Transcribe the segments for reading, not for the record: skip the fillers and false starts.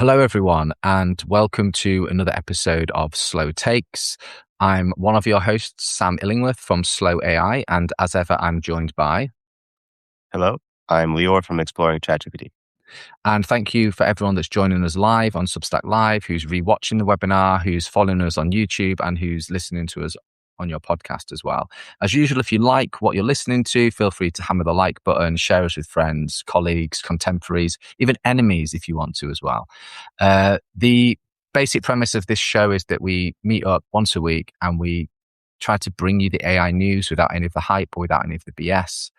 Hello, everyone, and welcome to another episode of Slow Takes. I'm one of your hosts, Sam Illingworth from Slow AI, and as ever, I'm joined by... Hello, I'm Leor from Exploring ChatGPT. And thank you for everyone that's joining us live on Substack Live, who's rewatching the webinar, who's following us on YouTube, and who's listening to us on your podcast as well. As usual, if you like what you're listening to, feel free to hammer the like button, share us with friends, colleagues, contemporaries, even enemies if you want to as well. The basic premise of this show is that we meet up once a week and we try to bring you the AI news without any of the hype or without any of the BS.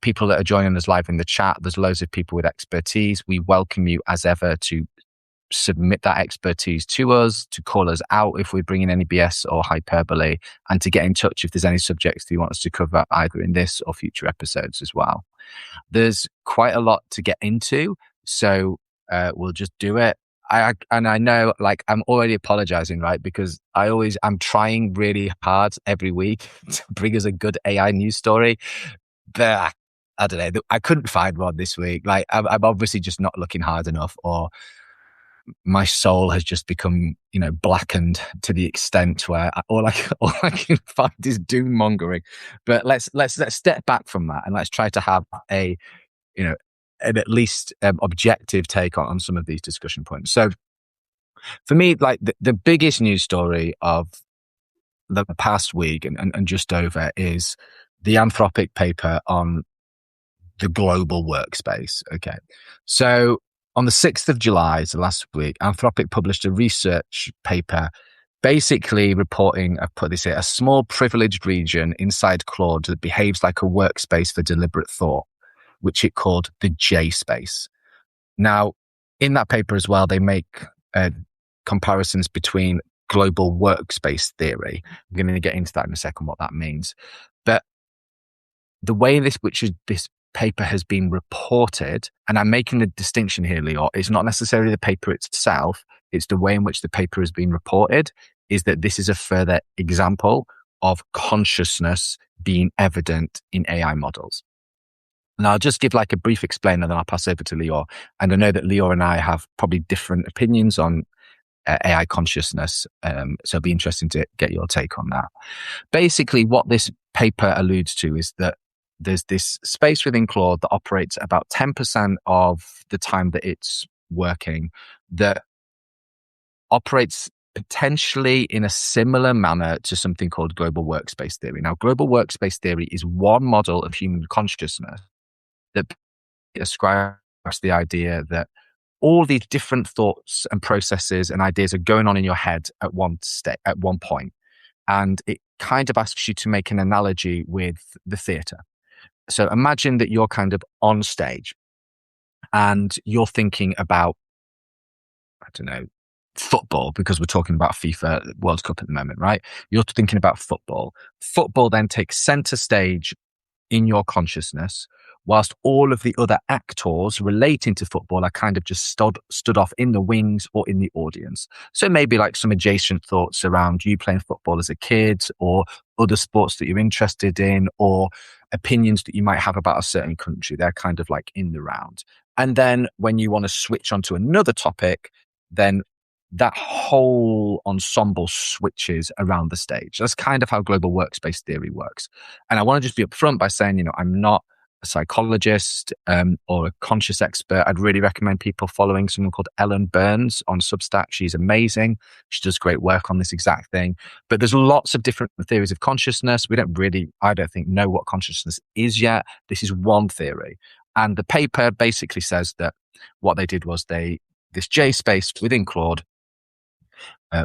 People that are joining us live in the chat, there's loads of people with expertise. We welcome you as ever to submit that expertise to us, to call us out if we're bringing any BS or hyperbole, and to get in touch if there's any subjects that you want us to cover either in this or future episodes as well. There's quite a lot to get into, so we'll just do it. I know, like, I'm already apologizing, right? Because I'm trying really hard every week to bring us a good AI news story, but I don't know. I couldn't find one this week. Like, I'm obviously just not looking hard enough, or my soul has just become, blackened to the extent where all I can find is doom mongering. But let's step back from that and let's try to have an at least objective take on some of these discussion points. So for me, like the biggest news story of the past week and just over is the Anthropic paper on the global workspace. Okay. So on the 6th of July, so last week, Anthropic published a research paper basically reporting, I've put this here, a small privileged region inside Claude that behaves like a workspace for deliberate thought, which it called the J space. Now, in that paper as well, they make comparisons between global workspace theory. I'm going to get into that in a second, what that means. But the way this paper has been reported, and I'm making the distinction here, Leor, it's not necessarily the paper itself, it's the way in which the paper has been reported, is that this is a further example of consciousness being evident in AI models. And I'll just give like a brief explainer, then I'll pass over to Leor. And I know that Leor and I have probably different opinions on AI consciousness, so it'll be interesting to get your take on that. Basically, what this paper alludes to is that there's this space within Claude that operates about 10% of the time that it's working, that operates potentially in a similar manner to something called global workspace theory. Now, global workspace theory is one model of human consciousness that ascribes the idea that all these different thoughts and processes and ideas are going on in your head at one point. And it kind of asks you to make an analogy with the theatre. So imagine that you're kind of on stage and you're thinking about, I don't know, football, because we're talking about FIFA World Cup at the moment, right? You're thinking about football. Football then takes center stage in your consciousness, whilst all of the other actors relating to football are kind of just stood off in the wings or in the audience. So maybe like some adjacent thoughts around you playing football as a kid, or other sports that you're interested in, or opinions that you might have about a certain country. They're kind of like in the round. And then when you want to switch onto another topic, then that whole ensemble switches around the stage. That's kind of how global workspace theory works. And I want to just be upfront by saying, I'm not a psychologist or a conscious expert. I'd really recommend people following someone called Ellen Burns on Substack. She's amazing. She does great work on this exact thing. But there's lots of different theories of consciousness. We don't really, I don't think, know what consciousness is yet. This is one theory. And the paper basically says that what they did was this J space within Claude,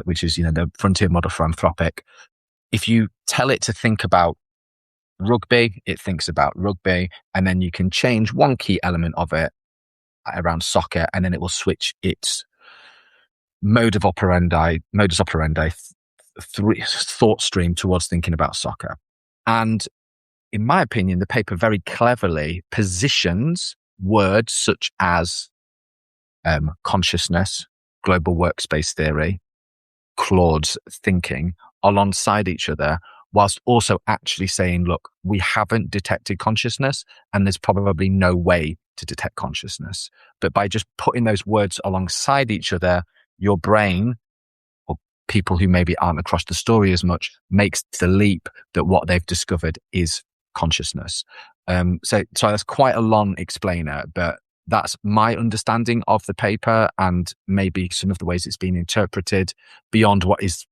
which is, the frontier model for Anthropic. If you tell it to think about rugby, it thinks about rugby, and then you can change one key element of it around soccer, and then it will switch its modus operandi thought stream towards thinking about soccer. And in my opinion, the paper very cleverly positions words such as consciousness, global workspace theory, Claude's thinking alongside each other, whilst also actually saying, look, we haven't detected consciousness and there's probably no way to detect consciousness. But by just putting those words alongside each other, your brain, or people who maybe aren't across the story as much, makes the leap that what they've discovered is consciousness. So that's quite a long explainer, but that's my understanding of the paper and maybe some of the ways it's been interpreted beyond what is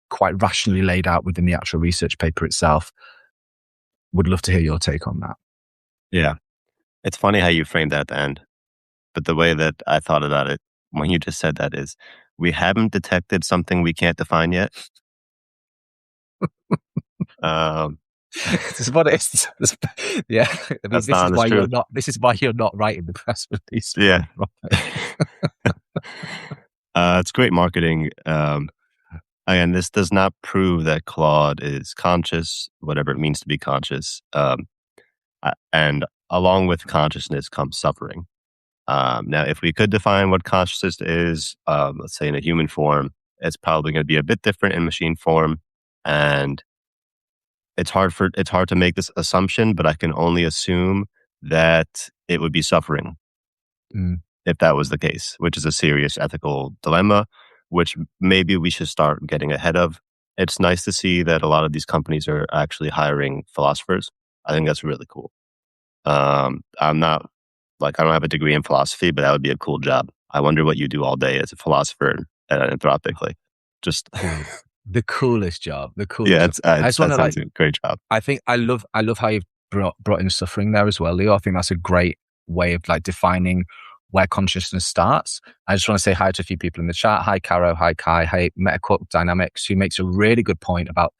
quite rationally laid out within the actual research paper itself. Would love to hear your take on that. Yeah. It's funny how you framed that at the end. But the way that I thought about it when you just said that is, we haven't detected something we can't define yet. This is what it is. Yeah, I mean, That's the honest truth. This is why you're not writing the press release. Yeah. It's great marketing. Again, this does not prove that Claude is conscious, whatever it means to be conscious. And along with consciousness comes suffering. Now, if we could define what consciousness is, let's say in a human form, it's probably going to be a bit different in machine form. And it's hard to make this assumption, but I can only assume that it would be suffering if that was the case, which is a serious ethical dilemma, which maybe we should start getting ahead of. It's nice to see that a lot of these companies are actually hiring philosophers. I think that's really cool. I'm not I don't have a degree in philosophy, but that would be a cool job. I wonder what you do all day as a philosopher at Anthropic. Just the coolest job. The coolest. Yeah, job. I just want a great job. I think I love how you've brought in suffering there as well, Leo. I think that's a great way of defining where consciousness starts. I just want to say hi to a few people in the chat. Hi, Caro. Hi, Kai. Hi, MetaQuark Dynamics, who makes a really good point about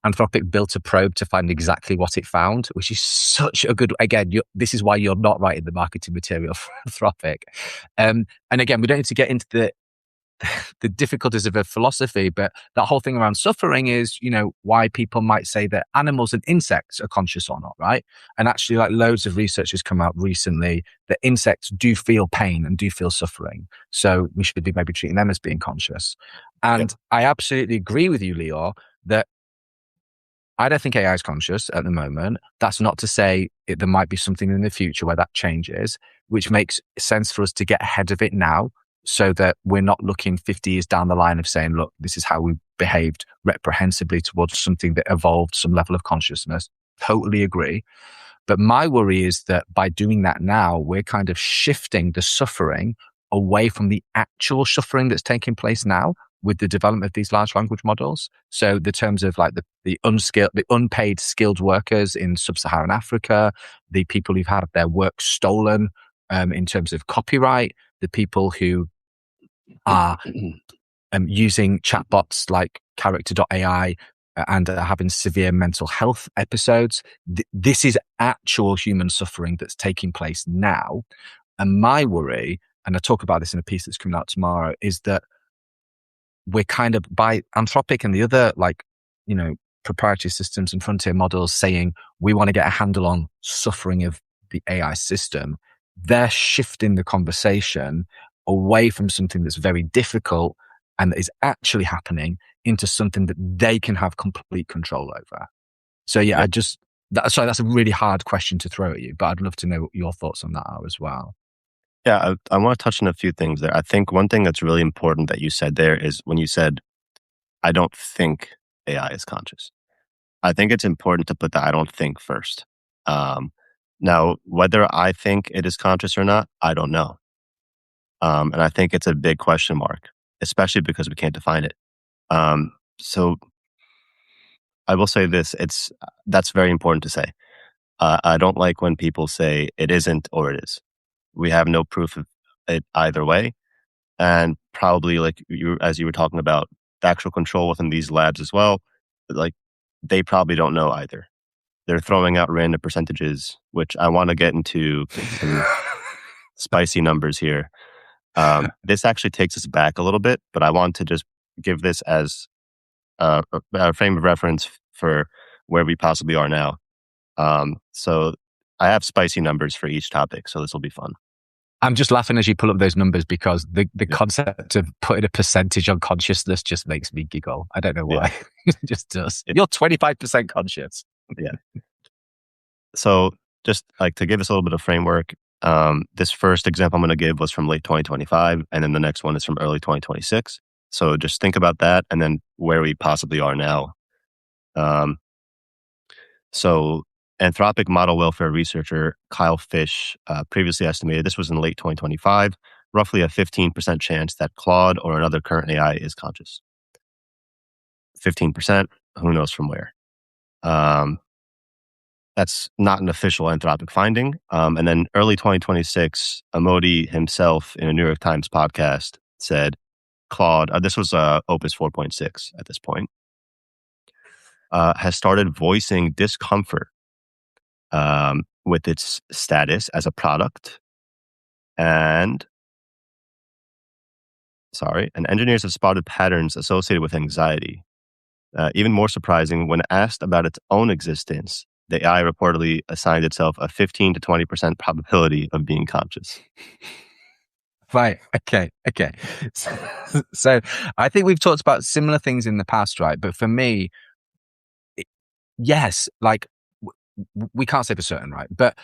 Anthropic built a probe to find exactly what it found, which is such a good. Again, this is why you're not writing the marketing material for Anthropic. And again, we don't need to get into the difficulties of a philosophy, but that whole thing around suffering is, why people might say that animals and insects are conscious or not, right? And actually, loads of research has come out recently that insects do feel pain and do feel suffering. So we should be maybe treating them as being conscious. And I absolutely agree with you, Leor, that I don't think AI is conscious at the moment. That's not to say there might be something in the future where that changes, which makes sense for us to get ahead of it now so that we're not looking 50 years down the line of saying, look, this is how we behaved reprehensibly towards something that evolved some level of consciousness. Totally agree. But my worry is that by doing that now, we're kind of shifting the suffering away from the actual suffering that's taking place now with the development of these large language models. So the terms of the unpaid skilled workers in sub-Saharan Africa, the people who've had their work stolen in terms of copyright, the people who are using chatbots like character.ai and are having severe mental health episodes. This is actual human suffering that's taking place now. And my worry, and I talk about this in a piece that's coming out tomorrow, is that we're kind of, by Anthropic and the other proprietary systems and frontier models saying we want to get a handle on suffering of the AI system, they're shifting the conversation away from something that's very difficult and that is actually happening into something that they can have complete control over. So that's a really hard question to throw at you, but I'd love to know what your thoughts on that are as well. Yeah, I want to touch on a few things there. I think one thing that's really important that you said there is when you said, I don't think AI is conscious. I think it's important to put the I don't think first. Now, whether I think it is conscious or not, I don't know. And I think it's a big question mark, especially because we can't define it. So I will say this, that's very important to say. I don't like when people say it isn't or it is. We have no proof of it either way. And probably as you were talking about the actual control within these labs as well, they probably don't know either. They're throwing out random percentages, which I want to get into some spicy numbers here. This actually takes us back a little bit, but I want to just give this as a frame of reference for where we possibly are now. So I have spicy numbers for each topic, so this will be fun. I'm just laughing as you pull up those numbers because the concept of putting a percentage on consciousness just makes me giggle. I don't know why. It just does. You're 25% conscious. Yeah. So just to give us a little bit of framework, This first example I'm going to give was from late 2025, and then the next one is from early 2026. So just think about that, and then where we possibly are now. So Anthropic model welfare researcher Kyle Fish previously estimated, this was in late 2025, roughly a 15% chance that Claude or another current AI is conscious. 15%, who knows from where? That's not an official Anthropic finding. And then early 2026, Amodi himself in a New York Times podcast said, Claude, this was Opus 4.6 at this point, has started voicing discomfort with its status as a product. And engineers have spotted patterns associated with anxiety. Even more surprising, when asked about its own existence, the AI reportedly assigned itself a 15 to 20% probability of being conscious. Right. Okay. So I think we've talked about similar things in the past, right? But for me, yes, like we can't say for certain, right? But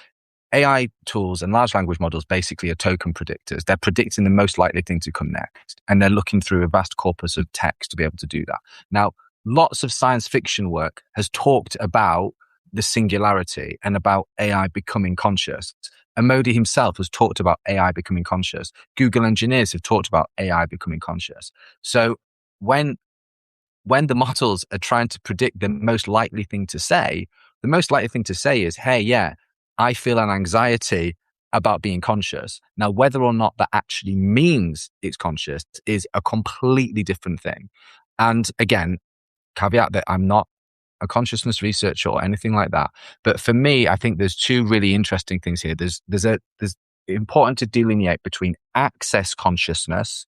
AI tools and large language models basically are token predictors. They're predicting the most likely thing to come next. And they're looking through a vast corpus of text to be able to do that. Now, lots of science fiction work has talked about the singularity and about AI becoming conscious. And Modi himself has talked about AI becoming conscious. Google engineers have talked about AI becoming conscious. So when the models are trying to predict the most likely thing to say, the most likely thing to say is, hey, yeah, I feel an anxiety about being conscious. Now, whether or not that actually means it's conscious is a completely different thing. And again, caveat that I'm not a consciousness researcher or anything like that. But for me, I think there's two really interesting things here. There's important to delineate between access consciousness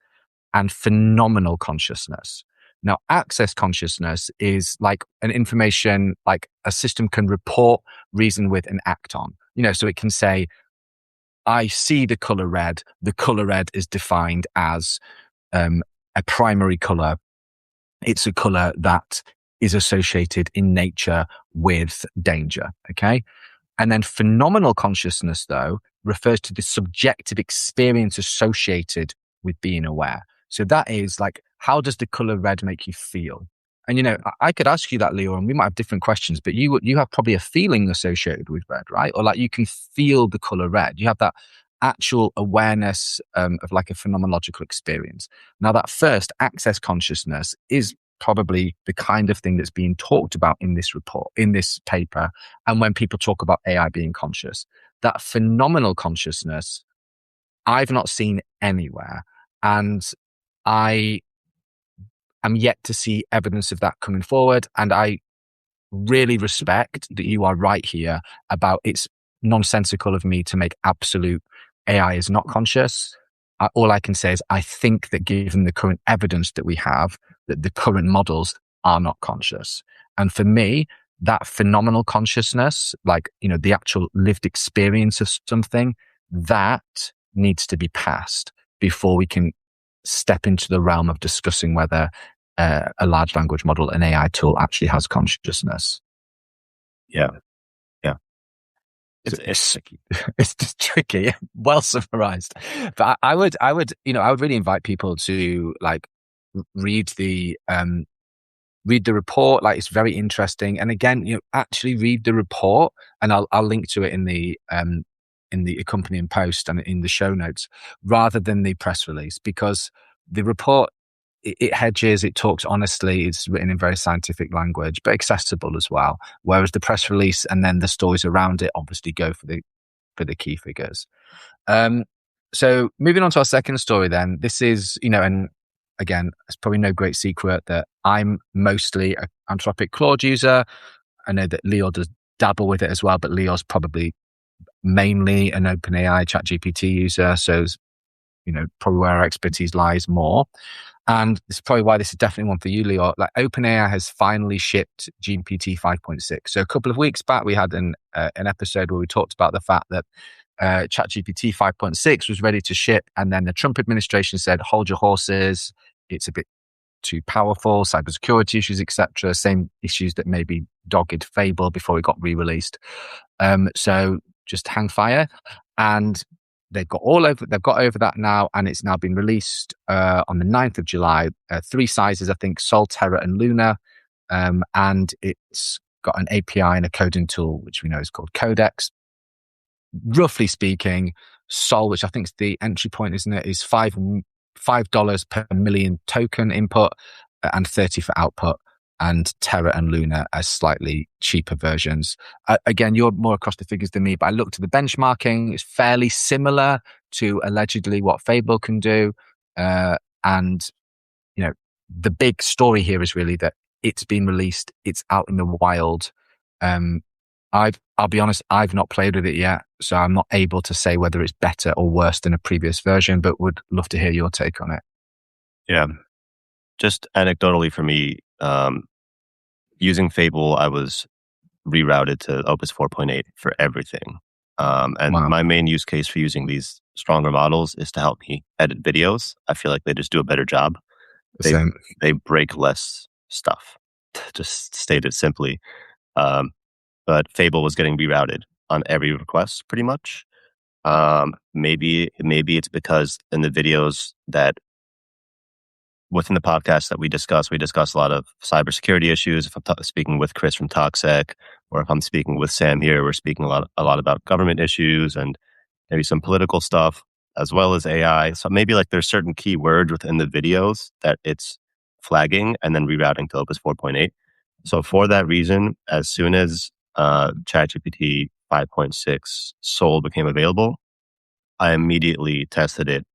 and phenomenal consciousness. Now, access consciousness is like an information, like a system can report, reason with, and act on. So it can say, I see the color red. The color red is defined as a primary color. It's a color that is associated in nature with danger. Okay. And then phenomenal consciousness, though, refers to the subjective experience associated with being aware. So that is like, how does the color red make you feel? And, I could ask you that, Leor, and we might have different questions, but you have probably a feeling associated with red, right? Or like you can feel the color red. You have that actual awareness of like a phenomenological experience. Now, that first access consciousness is probably the kind of thing that's being talked about in this report, in this paper, and when people talk about AI being conscious. That phenomenal consciousness, I've not seen anywhere, and I am yet to see evidence of that coming forward. And I really respect that you are right here about it's nonsensical of me to make absolute AI is not conscious. All I can say is I think that given the current evidence that we have, that the current models are not conscious. And for me, that phenomenal consciousness, like, the actual lived experience of something, that needs to be passed before we can step into the realm of discussing whether a large language model, an AI tool, actually has consciousness. Yeah. It's tricky. It's just tricky. Well summarized. But I would really invite people to like read the report. Like, it's very interesting. And again, actually read the report, and I'll link to it in the accompanying post and in the show notes, rather than the press release, because the report, it hedges, it talks honestly, it's written in very scientific language, but accessible as well. Whereas the press release and then the stories around it obviously go for the key figures. So moving on to our second story then, this is, and again, it's probably no great secret that I'm mostly an Anthropic Claude user. I know that Leor does dabble with it as well, but Leor's probably mainly an OpenAI ChatGPT user. So, probably where our expertise lies more. And this is probably why this is definitely one for you, Leor. Like, OpenAI has finally shipped GPT 5.6. So a couple of weeks back, we had an episode where we talked about the fact that ChatGPT 5.6 was ready to ship. And then the Trump administration said, hold your horses. It's a bit too powerful, cybersecurity issues, etc. Same issues that maybe dogged Fable before it got re-released. So just hang fire. And they've got over that now, and it's now been released on the 9th of July. 3 sizes, I think: Sol, Terra, and Luna. And it's got an API and a coding tool, which we know is called Codex. Roughly speaking, Sol, which I think is the entry point, isn't it, is $5 per million token input and 30 for output. And Terra and Luna as slightly cheaper versions. Again, you're more across the figures than me, but I looked at the benchmarking. It's fairly similar to allegedly what Fable can do. And, the big story here is really that it's been released. It's out in the wild. I'll be honest, I've not played with it yet, so I'm not able to say whether it's better or worse than a previous version, but would love to hear your take on it. Yeah. Just anecdotally for me, using Fable, I was rerouted to Opus 4.8 for everything. And Wow. my main use case for using these stronger models is to help me edit videos. I feel like they just do a better job. They break less stuff, to just state it simply. But Fable was getting rerouted on every request pretty much. Maybe it's because in the videos that within the podcast that we discuss a lot of cybersecurity issues. If I'm speaking with Chris from TalkSec, or if I'm speaking with Sam here, we're speaking a lot about government issues and maybe some political stuff, as well as AI. So maybe like there's certain keywords within the videos that it's flagging and then rerouting to Opus 4.8. So for that reason, as soon as ChatGPT 5.6 Sol became available, I immediately tested it.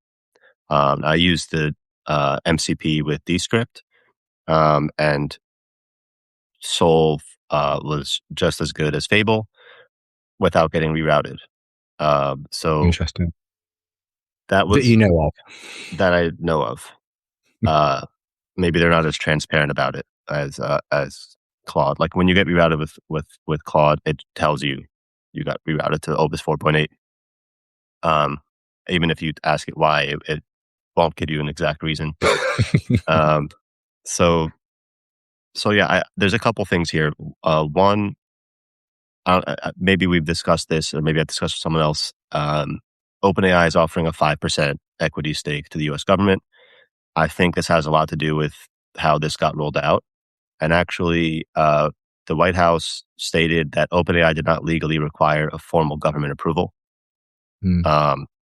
I used the MCP with Descript, and Sol was just as good as Fable without getting rerouted. So Interesting. that was That you know of. that I know of. Maybe they're not as transparent about it as Claude. Like when you get rerouted with Claude, it tells you got rerouted to Opus 4.8. Even if you ask it why, it won't give you an exact reason. So yeah, there's a couple things here. One, maybe we've discussed this, or maybe I discussed with someone else. OpenAI is offering a 5% equity stake to the U.S. government. I think this has a lot to do with how this got rolled out. And actually, the White House stated that OpenAI did not legally require a formal government approval.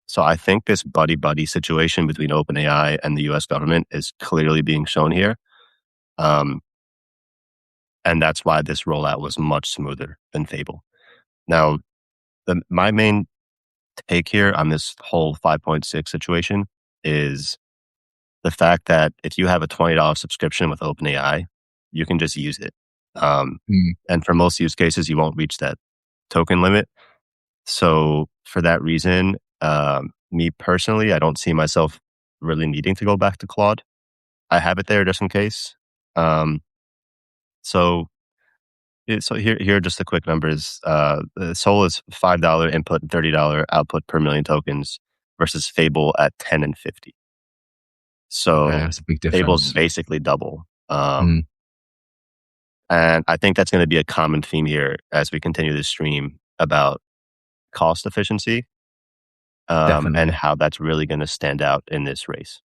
So I think this buddy-buddy situation between OpenAI and the U.S. government is clearly being shown here. And that's why this rollout was much smoother than Fable. Now, my main take here on this whole 5.6 situation is the fact that if you have a $20 subscription with OpenAI, you can just use it. And for most use cases, you won't reach that token limit. So for that reason, me personally, I don't see myself really needing to go back to Claude. I have it there just in case. So here are just the quick numbers. The Sol is $5 input and $30 output per million tokens versus Fable at 10 and 50. So that's a big difference. Fable's basically double. And I think that's going to be a common theme here as we continue this stream about cost efficiency and how that's really going to stand out in this race.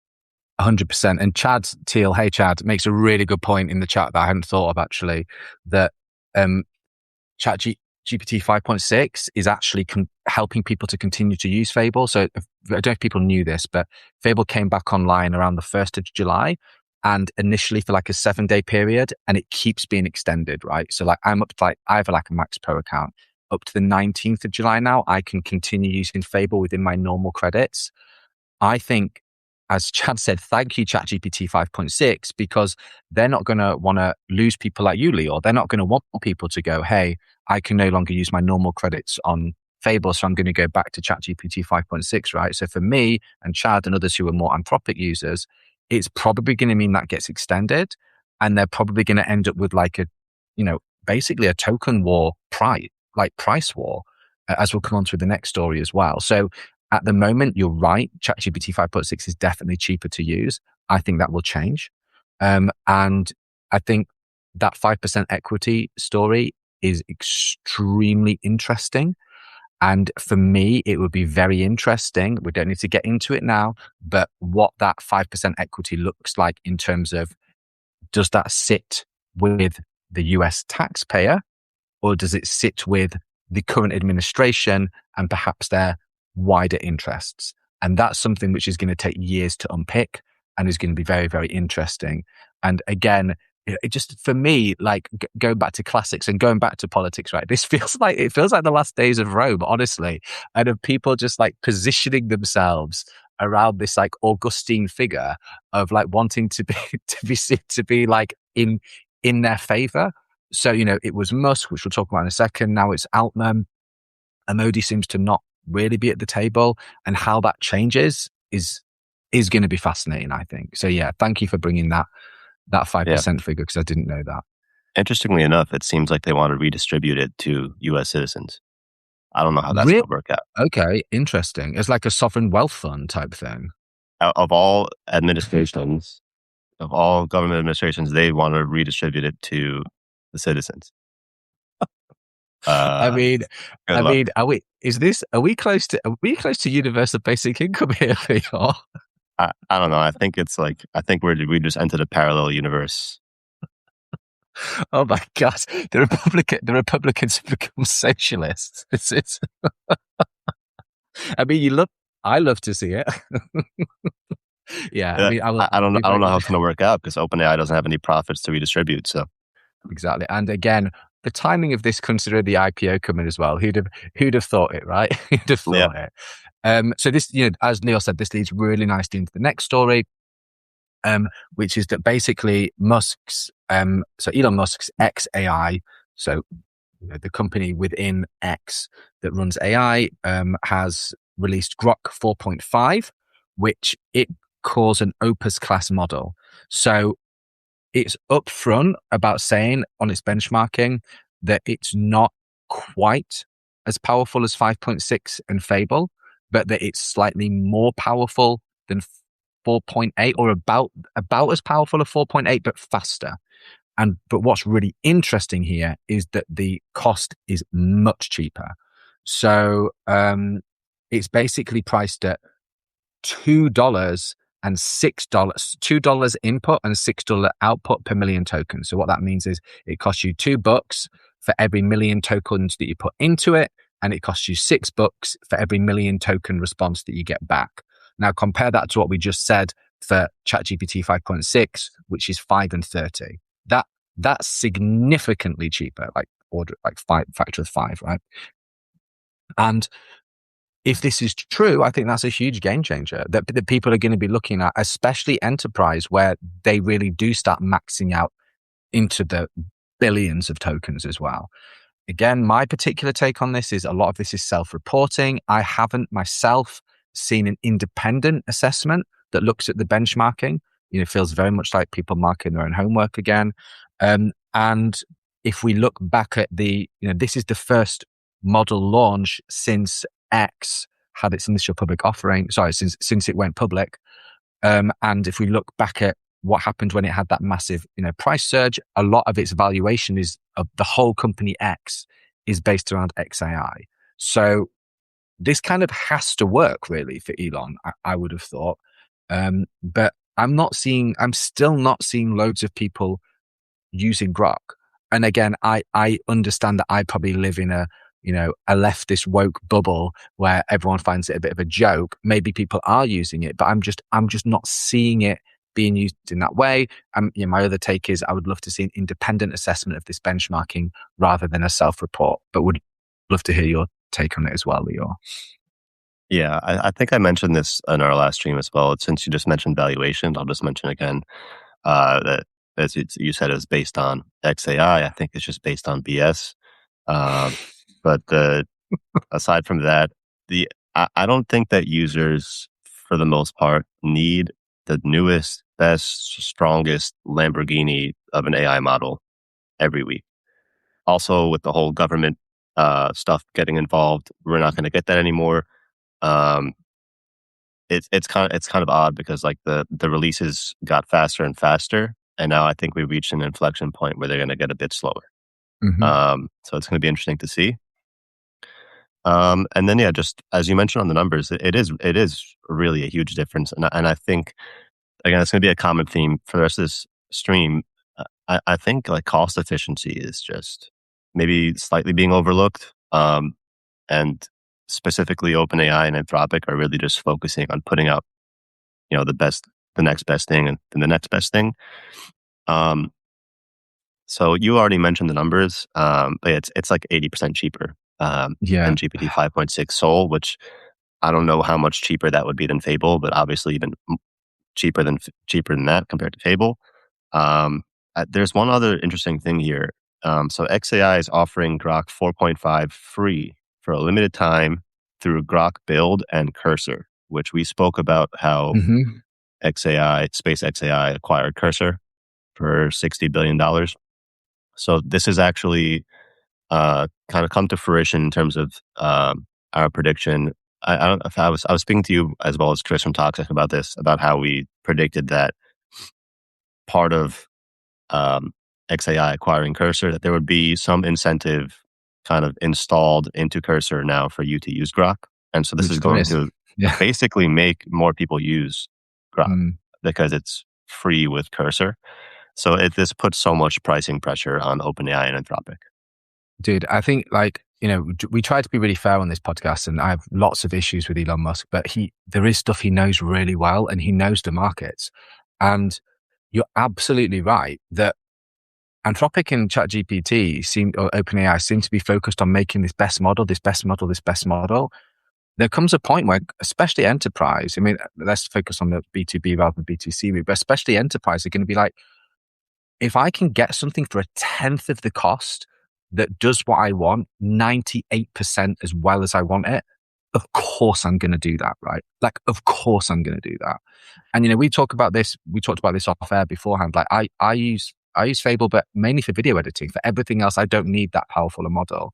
100%. And Chad Teal, hey Chad, makes a really good point in the chat that I hadn't thought of actually, that ChatGPT 5.6 is actually helping people to continue to use Fable. So I don't know if people knew this, but Fable came back online around the 1st of July, and initially for like a 7-day period, and it keeps being extended, right? So like I'm up to like, I have like a Max Pro account up to the 19th of July now. I can continue using Fable within my normal credits. I think, as Chad said, thank you, ChatGPT 5.6, because they're not going to want to lose people like you, Leor. They're not going to want people to go, hey, I can no longer use my normal credits on Fable, so I'm going to go back to ChatGPT 5.6, right? So for me and Chad and others who are more Anthropic users, it's probably going to mean that gets extended, and they're probably going to end up with like a, basically a token war price war, as we'll come on to the next story as well. So at the moment, you're right. ChatGPT 5.6 is definitely cheaper to use. I think that will change. And I think that 5% equity story is extremely interesting. And for me, it would be very interesting. We don't need to get into it now, but what that 5% equity looks like in terms of, does that sit with the US taxpayer, or does it sit with the current administration and perhaps their wider interests? And that's something which is going to take years to unpick and is going to be very, very interesting. And again, it just, for me, like going back to classics and going back to politics, right? This feels like, it feels like the last days of Rome, honestly, and of people just like positioning themselves around this like Augustine figure of like wanting to be to be like in their favor. So, it was Musk, which we'll talk about in a second. Now it's Altman. And Modi seems to not really be at the table. And how that changes is going to be fascinating, I think. So, yeah, thank you for bringing that 5% figure, because I didn't know that. Interestingly enough, it seems like they want to redistribute it to U.S. citizens. I don't know how that's Really? going to work out. Okay, interesting. It's like a sovereign wealth fund type thing. Of all administrations, of all government administrations, they want to redistribute it to the citizens. I mean, Good luck. are we close to universal basic income here, Leor? I don't know. I think we just entered a parallel universe. Oh my God, the Republicans have become socialists. It's I mean, I love to see it. Yeah, I mean, I don't know how it's going to work out, because OpenAI doesn't have any profits to redistribute. So exactly, and again, the timing of this, considering the IPO coming as well, who'd have thought it, right? Who'd have thought it? So this, as Leor said, this leads really nicely into the next story, which is that basically Elon Musk's xAI, so the company within X that runs AI, has released Grok 4.5, which it calls an Opus class model. So it's upfront about saying on its benchmarking that it's not quite as powerful as 5.6 and Fable, but that it's slightly more powerful than 4.8, or about as powerful as 4.8, but faster. But what's really interesting here is that the cost is much cheaper. So it's basically priced at $2 and $6 input and $6 output per million tokens. So what that means is it costs you $2 for every million tokens that you put into it, and it costs you $6 for every million token response that you get back. Now compare that to what we just said for ChatGPT 5.6, which is 5 and 30. That's significantly cheaper, like factor of 5, right? And if this is true, I think that's a huge game changer that people are going to be looking at, especially enterprise, where they really do start maxing out into the billions of tokens as well. Again, my particular take on this is a lot of this is self-reporting. I haven't myself seen an independent assessment that looks at the benchmarking. It feels very much like people marking their own homework again. And if we look back at this is the first model launch since X had its initial public offering. Sorry, since it went public. And if we look back at what happened when it had that massive, price surge, a lot of its valuation is of the whole company X is based around xAI. So this kind of has to work really for Elon, I would have thought. But I'm still not seeing loads of people using Grok. And again, I understand that I probably live in a leftist woke bubble where everyone finds it a bit of a joke. Maybe people are using it, but I'm just not seeing it being used in that way. My other take is I would love to see an independent assessment of this benchmarking rather than a self-report, but would love to hear your take on it as well, Leor. Yeah, I think I mentioned this in our last stream as well. Since you just mentioned valuation, I'll just mention again that, as you said, is based on xAI. I think it's just based on BS. But aside from that, I don't think that users, for the most part, need the newest, best, strongest Lamborghini of an AI model every week. Also, with the whole government stuff getting involved, we're not going to get that anymore. It's kind of odd because like the releases got faster and faster, and now I think we reached an inflection point where they're going to get a bit slower. Mm-hmm. So it's going to be interesting to see. And then, yeah, just as you mentioned on the numbers, it is really a huge difference. And I think, again, it's going to be a common theme for the rest of this stream. I think like cost efficiency is just maybe slightly being overlooked. And specifically OpenAI and Anthropic are really just focusing on putting out, the next best thing and then the next best thing. Um, so you already mentioned the numbers, but it's like 80% cheaper Yeah. than GPT 5.6 Soul, which I don't know how much cheaper that would be than Fable, but obviously even cheaper than that compared to Fable. There's one other interesting thing here. So XAI is offering Grok 4.5 free for a limited time through Grok Build and Cursor, which we spoke about how Hmm. SpaceXAI acquired Cursor for $60 billion. So this is actually kind of come to fruition in terms of our prediction. I don't know if I was speaking to you as well as Chris from Toxic about this, about how we predicted that part of XAI acquiring Cursor, that there would be some incentive kind of installed into Cursor now for you to use Grok. And so this is Which there going is. to Yeah. basically make more people use Grok Mm. because it's free with Cursor. So this puts so much pricing pressure on OpenAI and Anthropic. Dude, I think we try to be really fair on this podcast, and I have lots of issues with Elon Musk, but there is stuff he knows really well, and he knows the markets. And you're absolutely right that Anthropic and ChatGPT or OpenAI seem to be focused on making this best model, this best model, this best model. There comes a point where, especially enterprise, I mean, let's focus on the B2B rather than B2C route, but especially enterprise are going to be like, if I can get something for a tenth of the cost that does what I want 98% as well as I want it, of course I'm going to do that, right? Like, of course I'm going to do that. And, we talked about this off air beforehand. Like I use Fable, but mainly for video editing. For everything else, I don't need that powerful a model.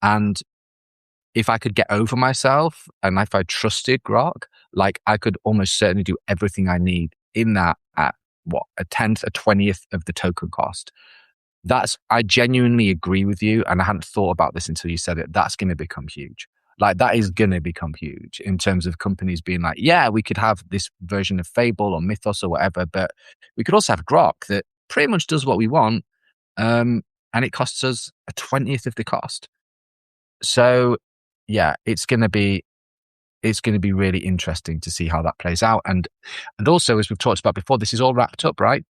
And if I could get over myself and if I trusted Grok, like I could almost certainly do everything I need in that at a 10th, a 20th of the token cost. I genuinely agree with you. And I hadn't thought about this until you said it. That's going to become huge. Like that is going to become huge in terms of companies being like, yeah, we could have this version of Fable or Mythos or whatever, but we could also have Grok that pretty much does what we want. And it costs us a 20th of the cost. So yeah, it's going to be really interesting to see how that plays out. And also, as we've talked about before, this is all wrapped up, right?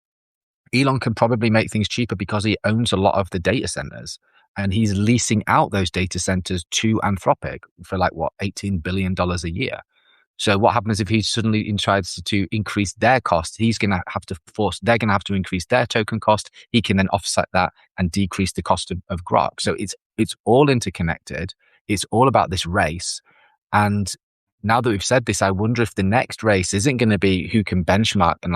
Elon can probably make things cheaper because he owns a lot of the data centers and he's leasing out those data centers to Anthropic for like $18 billion a year. So what happens if he suddenly tries to increase their cost? They're going to have to increase their token cost. He can then offset that and decrease the cost of Grok. So it's all interconnected. It's all about this race. And now that we've said this, I wonder if the next race isn't going to be who can benchmark and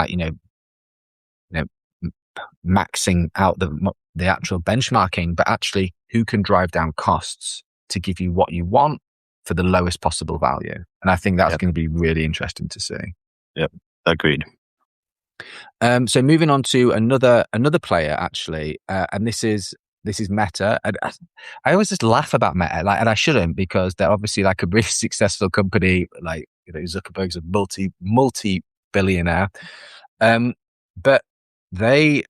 maxing out the actual benchmarking, but actually who can drive down costs to give you what you want for the lowest possible value. And I think that's going to be really interesting to see. Yep, agreed. So moving on to another player, actually, and this is Meta. And I always just laugh about Meta, and I shouldn't, because they're obviously like a really successful company. Like Zuckerberg's a multi-billionaire, but they've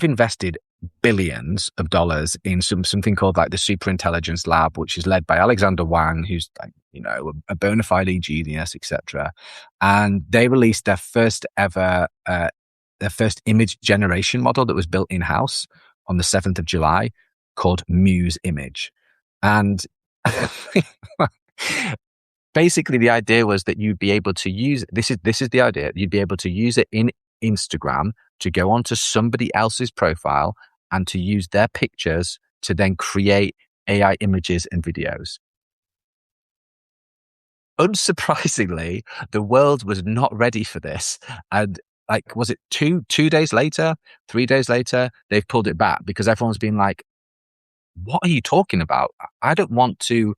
invested billions of dollars in something called like the Superintelligence Lab, which is led by Alexander Wang, who's like, a bona fide genius, etc. And they released their first image generation model that was built in-house on the 7th of July called Muse Image. And basically the idea was that you'd be able to use, this is the idea, you'd be able to use it in Instagram to go onto somebody else's profile and to use their pictures to then create AI images and videos. Unsurprisingly, the world was not ready for this. And like, was it 2 days later, 3 days later, they've pulled it back because everyone's been like, what are you talking about? I don't want to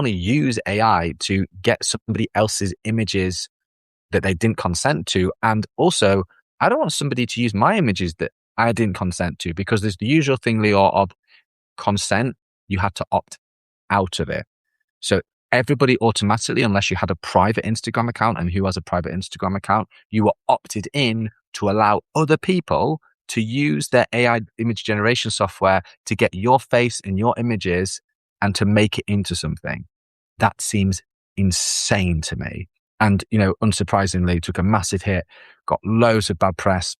use AI to get somebody else's images that they didn't consent to. And also, I don't want somebody to use my images that I didn't consent to, because there's the usual thing, Leor, of consent. You have to opt out of it. So everybody automatically, unless you had a private Instagram account, and who has a private Instagram account, you were opted in to allow other people to use their AI image generation software to get your face and your images and to make it into something. That seems insane to me. And, unsurprisingly, took a massive hit, got loads of bad press.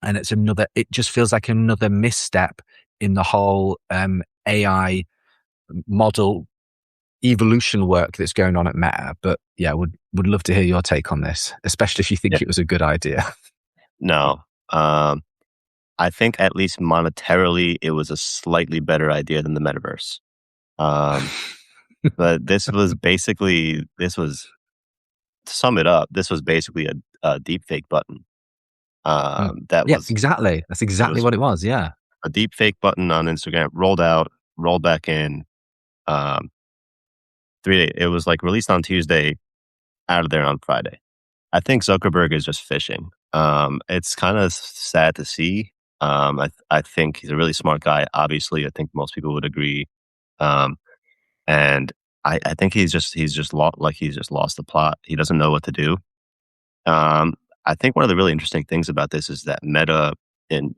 And it just feels like another misstep in the whole AI model evolution work that's going on at Meta. But yeah, would love to hear your take on this, especially if you think Yeah. it was a good idea. No. I think at least monetarily, it was a slightly better idea than the metaverse. But to sum it up, this was basically a deep fake button. Yeah, exactly. That's exactly what it was. Yeah. A deep fake button on Instagram, rolled out, rolled back in. Um, 3 days. It was like released on Tuesday, out of there on Friday. I think Zuckerberg is just fishing. It's kind of sad to see. I think he's a really smart guy. Obviously, I think most people would agree. Um, and I think he's just lost the plot. He doesn't know what to do. I think one of the really interesting things about this is that Meta, in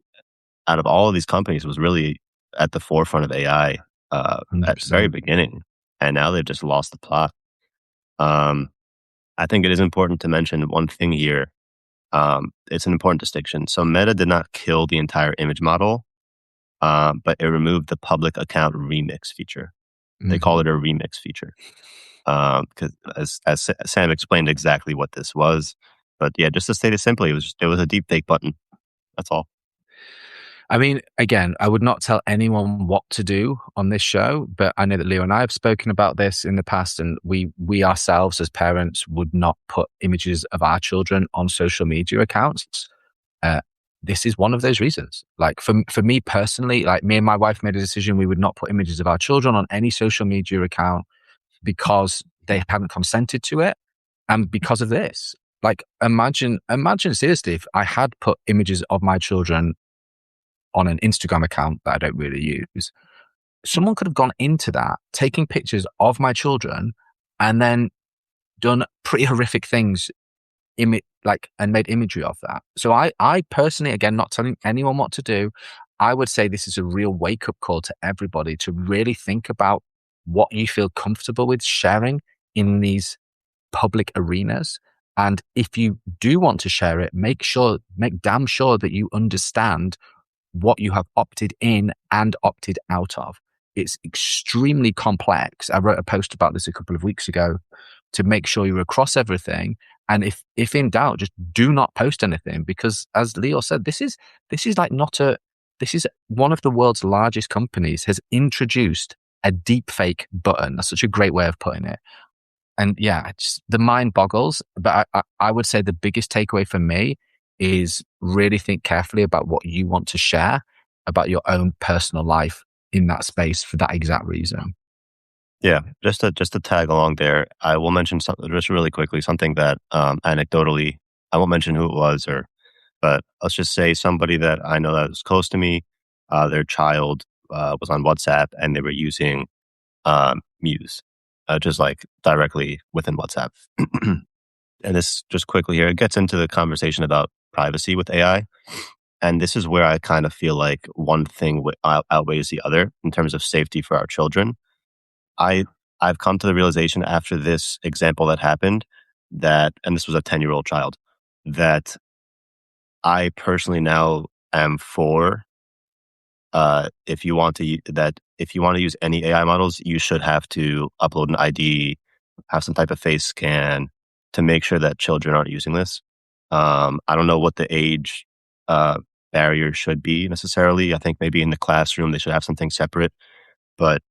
out of all of these companies, was really at the forefront of AI at the very 100%. beginning, and now they've just lost the plot. I think it is important to mention one thing here. It's an important distinction. So Meta did not kill the entire image model, but it removed the public account remix feature. They call it a remix feature. Because as Sam explained exactly what this was. But yeah, just to state it simply, it was a deep fake button. That's all. I mean, again, I would not tell anyone what to do on this show, but I know that Leo and I have spoken about this in the past, and we ourselves as parents would not put images of our children on social media accounts. This is one of those reasons. Like for me personally, like me and my wife made a decision we would not put images of our children on any social media account because they hadn't consented to it, and because of this. Like imagine seriously if I had put images of my children on an Instagram account that I don't really use, someone could have gone into that, taking pictures of my children, and then done pretty horrific things, and made imagery of that. So I personally, again, not telling anyone what to do, I would say this is a real wake up call to everybody to really think about what you feel comfortable with sharing in these public arenas. And if you do want to share it, make damn sure that you understand what you have opted in and opted out of. It's extremely complex. I wrote a post about this a couple of weeks ago to make sure you're across everything. And if in doubt, just do not post anything, because as Leo said, this is one of the world's largest companies has introduced a deep fake button. That's such a great way of putting it. And yeah, the mind boggles. But I would say the biggest takeaway for me is really think carefully about what you want to share about your own personal life in that space for that exact reason. Yeah, just to tag along there, I will mention something just really quickly, something that anecdotally, I won't mention who it was, but let's just say somebody that I know that was close to me, their child was on WhatsApp and they were using Muse, just like directly within WhatsApp. And this just quickly here, it gets into the conversation about privacy with AI. And this is where I kind of feel like one thing outweighs the other in terms of safety for our children. I've come to the realization after this example that happened that, and this was a 10-year-old child, that I personally now am for if you want to use any AI models, you should have to upload an ID, have some type of face scan to make sure that children aren't using this. I don't know what the age barrier should be necessarily. I think maybe in the classroom they should have something separate, but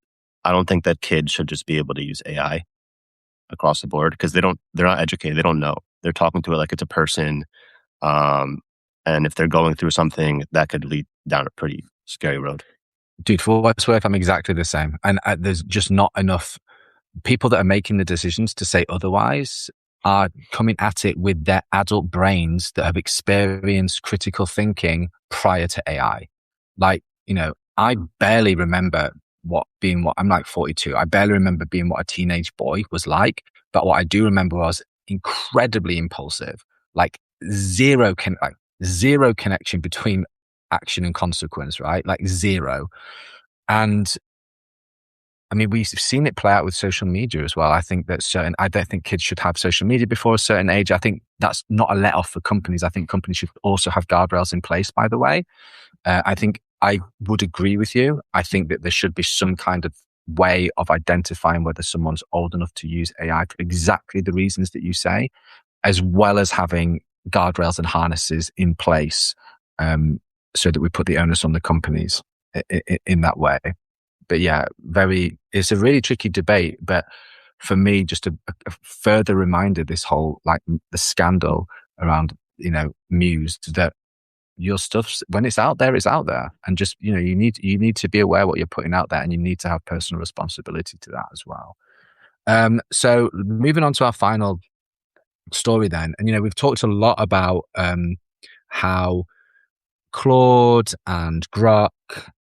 I don't think that kids should just be able to use AI across the board because they're not educated. They don't know. They're talking to it like it's a person. And if they're going through something, that could lead down a pretty scary road. Dude, for what's worth, I'm exactly the same. And there's just not enough people that are making the decisions to say otherwise are coming at it with their adult brains that have experienced critical thinking prior to AI. Like, I barely remember what I'm like 42. I barely remember being what a teenage boy was like, but what I do remember was incredibly impulsive, like zero connection between action and consequence, right? Like zero. And I mean, we've seen it play out with social media as well. I think that I don't think kids should have social media before a certain age. I think that's not a let off for companies. I think companies should also have guardrails in place, by the way. I think I would agree with you. I think that there should be some kind of way of identifying whether someone's old enough to use AI for exactly the reasons that you say, as well as having guardrails and harnesses in place, so that we put the onus on the companies in that way. But yeah, it's a really tricky debate. But for me, just a further reminder, this whole, like, the scandal around, Muse, that your stuff, when it's out there, it's out there. And just, you need to be aware what you're putting out there, and you need to have personal responsibility to that as well. So moving on to our final story then. And, we've talked a lot about how Claude and Grok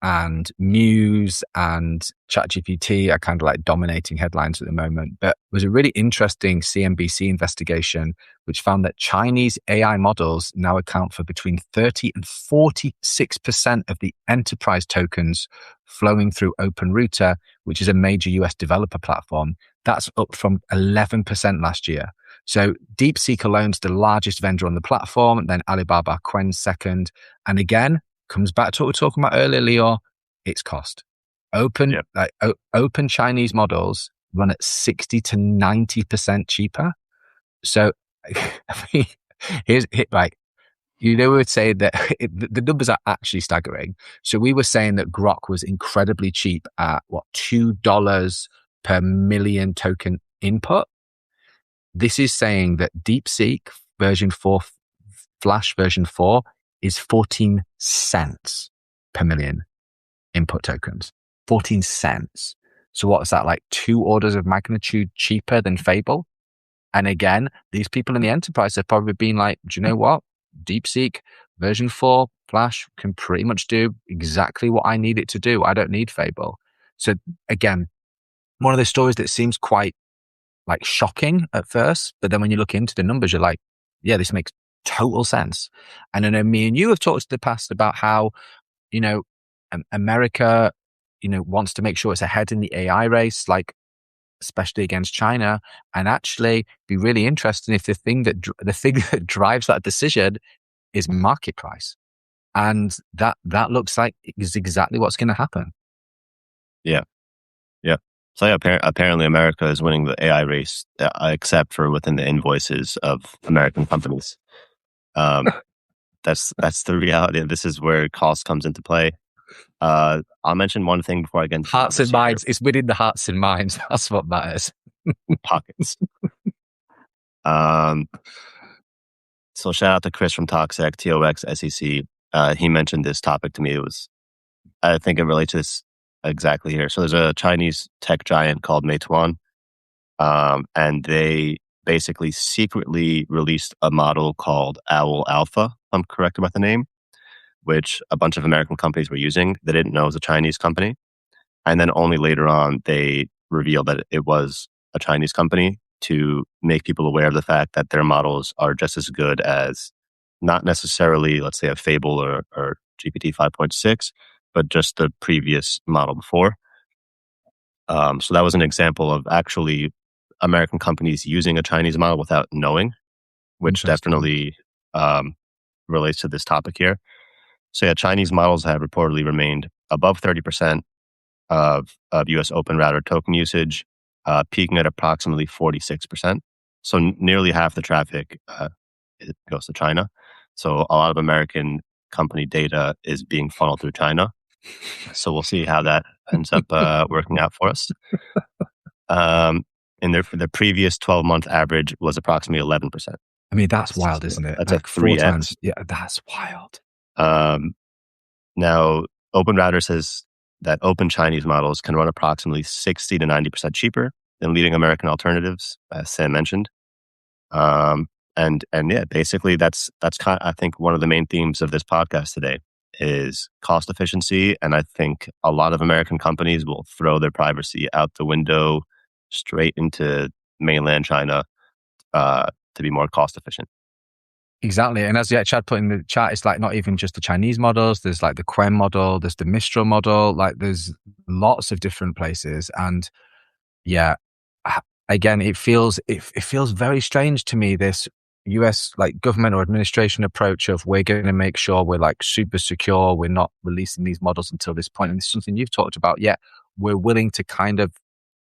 and Muse and ChatGPT are kind of like dominating headlines at the moment. But it was a really interesting CNBC investigation which found that Chinese AI models now account for between 30 and 46% of the enterprise tokens flowing through OpenRouter, which is a major US developer platform. That's up from 11% last year. So DeepSeek alone is the largest vendor on the platform, then Alibaba Quen's second. And again, comes back to what we were talking about earlier, Leor, it's cost. Open Chinese models run at 60 to 90% cheaper. So, I mean, we would say that the numbers are actually staggering. So we were saying that Grok was incredibly cheap at $2 per million token input. This is saying that DeepSeek version 4, Flash version 4, is 14 cents per million input tokens. 14 cents. So what's that, like 2 orders of magnitude cheaper than Fable? And again, these people in the enterprise have probably been like, do you know what? DeepSeek version 4 Flash can pretty much do exactly what I need it to do. I don't need Fable. So again, one of the stories that seems quite like shocking at first, but then when you look into the numbers, you're like, yeah, this makes total sense. And I know me and you have talked in the past about how, America, wants to make sure it's ahead in the AI race, like especially against China, and actually be really interesting if the thing that drives that decision is market price, and that looks like is exactly what's going to happen. Yeah. So apparently America is winning the AI race, except for within the invoices of American companies. That's the reality. This is where cost comes into play. I'll mention one thing before I get into hearts and minds. It's within the hearts and minds. That's what matters. Pockets. So shout out to Chris from Toxic, TOX, SEC. He mentioned this topic to me. I think it relates to this exactly here. So there's a Chinese tech giant called Meituan, and they basically secretly released a model called Owl Alpha, if I'm correct about the name, which a bunch of American companies were using. They didn't know it was a Chinese company. And then only later on, they revealed that it was a Chinese company to make people aware of the fact that their models are just as good as, not necessarily, let's say, a Fable or GPT 5.6, but just the previous model before. So that was an example of actually American companies using a Chinese model without knowing, which definitely relates to this topic here. So yeah, Chinese models have reportedly remained above 30% of US Open Router token usage, peaking at approximately 46%. So nearly half the traffic it goes to China. So a lot of American company data is being funneled through China. So we'll see how that ends up working out for us. And the previous 12-month average was approximately 11%. I mean, that's wild, isn't it? That's like 4 times. Yeah, that's wild. Now, OpenRouter says that open Chinese models can run approximately 60 to 90% cheaper than leading American alternatives, as Sam mentioned. And yeah, basically that's kind of, I think, one of the main themes of this podcast today is cost efficiency. And I think a lot of American companies will throw their privacy out the window straight into mainland China to be more cost efficient. Exactly. And as Chad put in the chat, it's like not even just the Chinese models. There's like the Quen model, there's the Mistral model, like there's lots of different places. And yeah, again, it feels very strange to me, this US like government or administration approach of we're going to make sure we're like super secure, we're not releasing these models until this point. And this is something you've talked about. Yet we're willing to kind of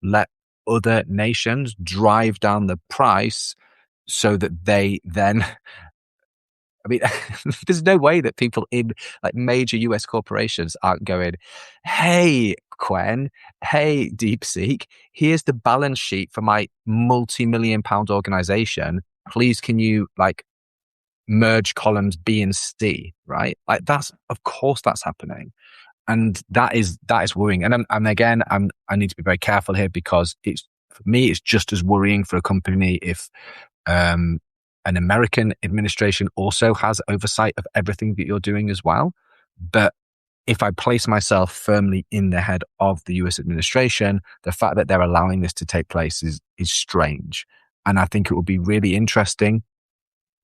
let other nations drive down the price so that they then I mean, there's no way that people in like major US corporations aren't going, hey, Quen, hey, DeepSeek, here's the balance sheet for my multi-million pound organization. Please, can you like merge columns B and C, right? Like of course that's happening. And that is worrying. And again, I need to be very careful here because for me, it's just as worrying for a company if, an American administration also has oversight of everything that you're doing as well. But if I place myself firmly in the head of the US administration, the fact that they're allowing this to take place is strange. And I think it will be really interesting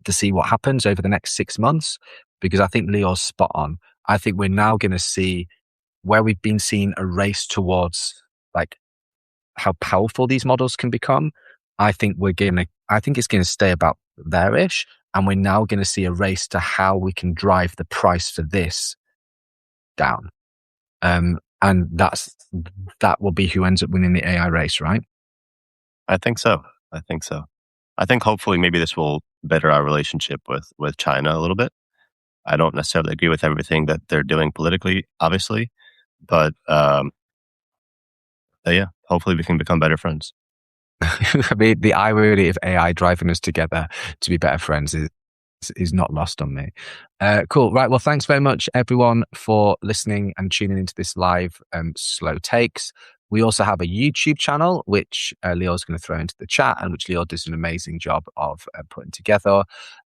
to see what happens over the next 6 months, because I think Leor's spot on. I think we're now going to see where we've been seeing a race towards like how powerful these models can become. I think it's going to stay about there-ish. And we're now going to see a race to how we can drive the price for this down. And that will be who ends up winning the AI race, right? I think so. I think hopefully maybe this will better our relationship with China a little bit. I don't necessarily agree with everything that they're doing politically, obviously, but yeah, hopefully we can become better friends. I mean, the irony of AI driving us together to be better friends is not lost on me. Cool. Right. Well, thanks very much, everyone, for listening and tuning into this live Slow Takes. We also have a YouTube channel, which Leor's going to throw into the chat and which Leor does an amazing job of putting together.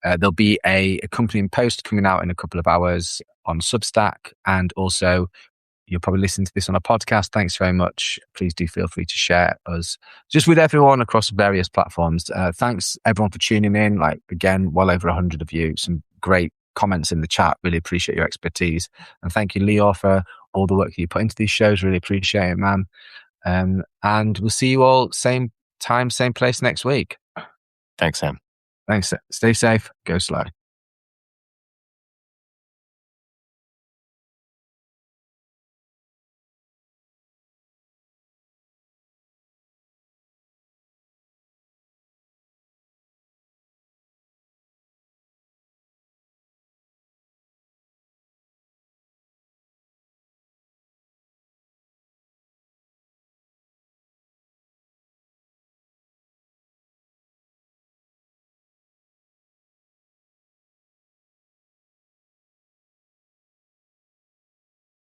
There'll be a accompanying post coming out in a couple of hours on Substack, and also you'll probably listen to this on a podcast. Thanks very much. Please do feel free to share us just with everyone across various platforms. Thanks everyone for tuning in. Like again, well over 100 of you, some great comments in the chat. Really appreciate your expertise. And thank you, Leor, for all the work that you put into these shows. Really appreciate it, man. And we'll see you all same time, same place next week. Thanks, Sam. Thanks. Stay safe. Go slow.